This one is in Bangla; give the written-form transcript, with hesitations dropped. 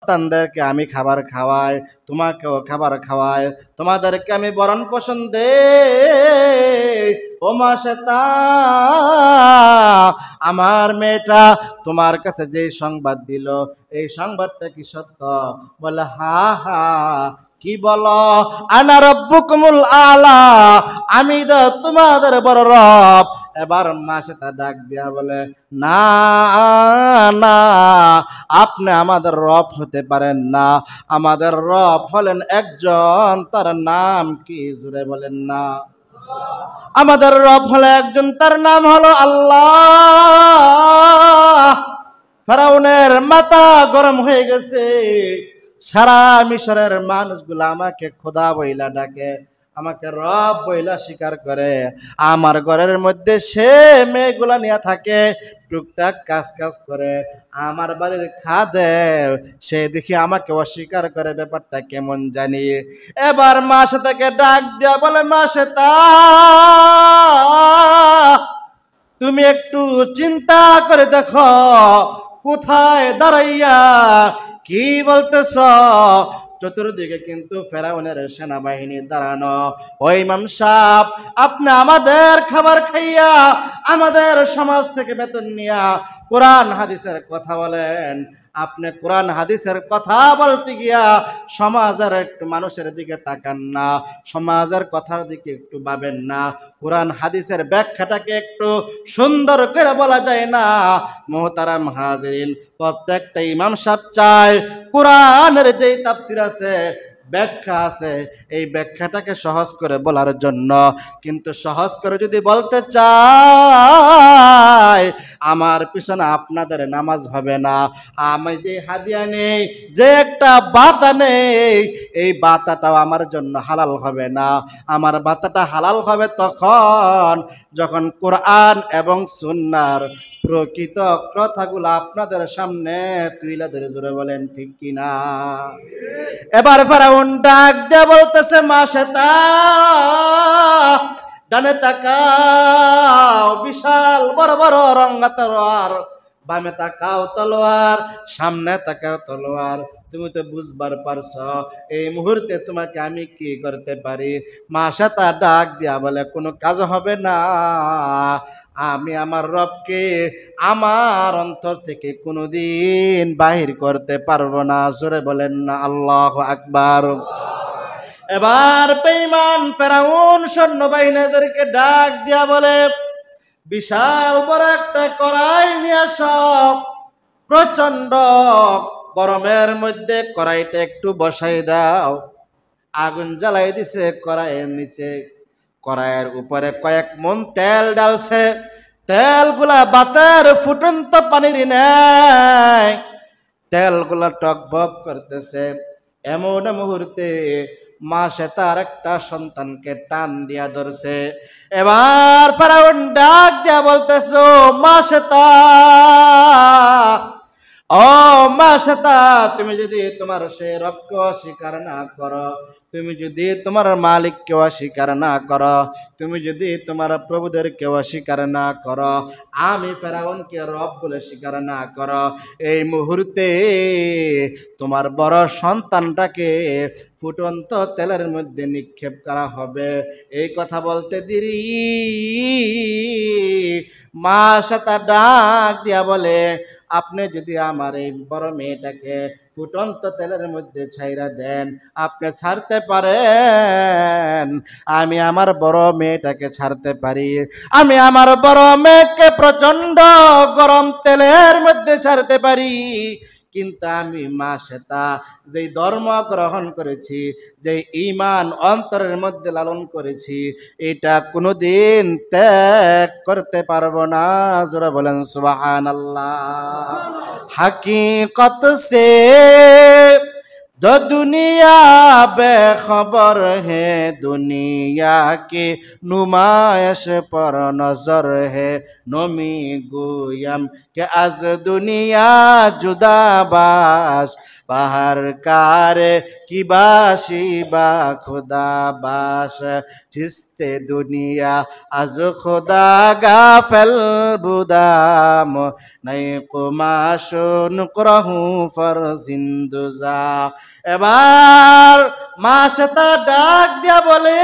সন্তানদেরকে আমি খাবার খাওয়াই, তোমাকেও খাবার খাওয়াই, তোমাদেরকে আমি বরণ পোষণ দেই। ও মা শ্বেতা, আমার মেয়েটা তোমার কাছে যে সংবাদ দিল, এই সংবাদটা কি সত্য? বলে হা হা। কি বলো? আনা রব্বুকুমুল আলা, আমি তো তোমাদের বড় রব। এবার মা শ্বেতা ডাক দিয়া বলে না না, আপনি আমাদের রব হতে পারেন না। আমাদের রব হলেন একজন, তার নাম কি? জুড়ে বলেন না। আমাদের রব হলো একজন, তার নাম হলো আল্লাহ। ফেরাউনের মাথা গরম হয়ে গেছে। সারা মিশরের মানুষগুলো আমাকে খোদা বইলা ডাকে, আমাকে রব বইলা স্বীকার করে। আমার ঘরের মধ্যে সে মেয়েগুলা নিয়ে থাকে, টুকটাক কাজ করে। আমার বাড়ির খাদেম সে দেখি আমাকে অস্বীকার করে। ব্যাপারটা কেমন জানি। এবার মা শ্বেতাকে ডাক দিয়া বলে, মা শ্বেতা, তুমি একটু চিন্তা করে দেখো, কোথায় দাঁড়াইয়া কি বলতেছ? চতুর্দিকে কিন্তু ফেরাউনের সেনাবাহিনী দাঁড়ানো। ওই ইমাম সাহেব, আপনি আমাদের খাবার খাইয়া, আমাদের সমাজ থেকে বেতন নিয়া কোরআন হাদিসের কথা বলেন। আপনি কোরআন হাদিসের কথা বলতে গিয়া সমাজের একটু মানুষের দিকে তাকান না, সমাজের কথার দিকে একটু ভাবেন না, কোরআন হাদিসের ব্যাখ্যাটাকে একটু সুন্দর করে বলা যায় না? মুহতারাম হাজিরিন, প্রত্যেকটা ইমাম সাহেব চায় কোরআনের যেই তাফসির আছে, ব্যাখ্যা আছে, এই ব্যাখ্যাটাকে সহজ করে বলার জন্য। কিন্তু সহজ করে যদি বলতে চাই, আমার পিছনে আপনাদের নামাজ হবে না। আমি যে হাদিয়া নেই, যে একটা বাতা নেই, এই বাতাটাও আমার জন্য হালাল হবে না। আমার বাতাটা হালাল হবে তখন যখন কোরআন এবং সুন্নাহর প্রকৃত কথাগুলো আপনাদের সামনে তুইলা ধরে জোরে বলেন ঠিক কিনা? এবার ফেরাউন ডাক দিয়ে বলতেছে, মা শ্বেতা, ডানে তাকাও, বিশাল বড় বড় রঙা তলোয়ার, বামে তাকাও তলোয়ার, সামনে তাকাও তলোয়ার। তুমি তো বুঝবার পারছ এই মুহূর্তে তোমাকে আমি কি করতে পারি? মা শ্বেতা ডাক দিয়া বলে, কোনো কাজ হবে না। আমি আমার রবকে আমার অন্তর থেকে কোনোদিন বাহির করতে পারবো না। জোরে বলেন না আল্লাহু আকবার। এবার বেঈমান ফেরাউন সৈন্যবাহিনীদেরকে ডাক দিয়া বলে, বিশাল বড় একটা কড়াই নিয়ে আস। প্রচন্ড গরমের মধ্যে কড়াইটা একটু বসাই দাও। আগুন জ্বালাই দিছে কড়াইয়ের নিচে, কড়াইয়ের উপরে কয়েক মণ তেল ডালছে। তেলগুলা বাতের ফুটন্ত পানির ন্যায়, তেলগুলা টকবক করতেছে। এমন মুহূর্তে মা শ্বেতা আর একটা সন্তানকে টান দিয়া ধরছে। এবার ফেরাউন ডাক দিয়া বলতেছো, মা শ্বেতা, ও মা শ্বেতা, তুমি যদি তোমার সে রবকে অস্বীকার না করো, তুমি যদি তোমার মালিককে অস্বীকার না করো, তুমি যদি তোমার প্রভুদেরকে অস্বীকার না করো, আমি ফেরাউনকে রব বলে স্বীকার না করো, এই মুহূর্তে তোমার বড় সন্তানটাকে ফুটন্ত তেলের মধ্যে নিক্ষেপ করা হবে। এই কথা বলতে দেরি মা শ্বেতা ডাক দিয়া বলে, আপনি যদি আমার এই বড় মেয়েটাকে ফুটন্ত তেলের মধ্যে ছাইরা দেন, আপনি ছাড়তে পারেন। আমি আমার বড় মেয়েটাকে ছাড়তে পারি, আমি আমার বড় মেয়েকে প্রচন্ড গরম তেলের মধ্যে ছাড়তে পারি। কিন্তু আমি মা শ্বেতা যেই ধর্ম গ্রহণ করেছি, যেই ঈমান অন্তরের মধ্যে লালন করেছি, এটা কোনোদিন ত্যাগ করতে পারবো না। জোরে বলেন সুবহানাল্লাহ। हकीकत से जो दुनिया बेखबर है दुनिया की नुमाइश पर नजर है नमी गोयम के आज दुनिया जुदा बाश बाहर कार की बाशी बा खुदा बाश जिसते दुनिया आज खुदा गाफल बुदाम नई कुमाशुन करहूं फर जिंदुजा এবার মা সেটা ডাক দিয়া বলে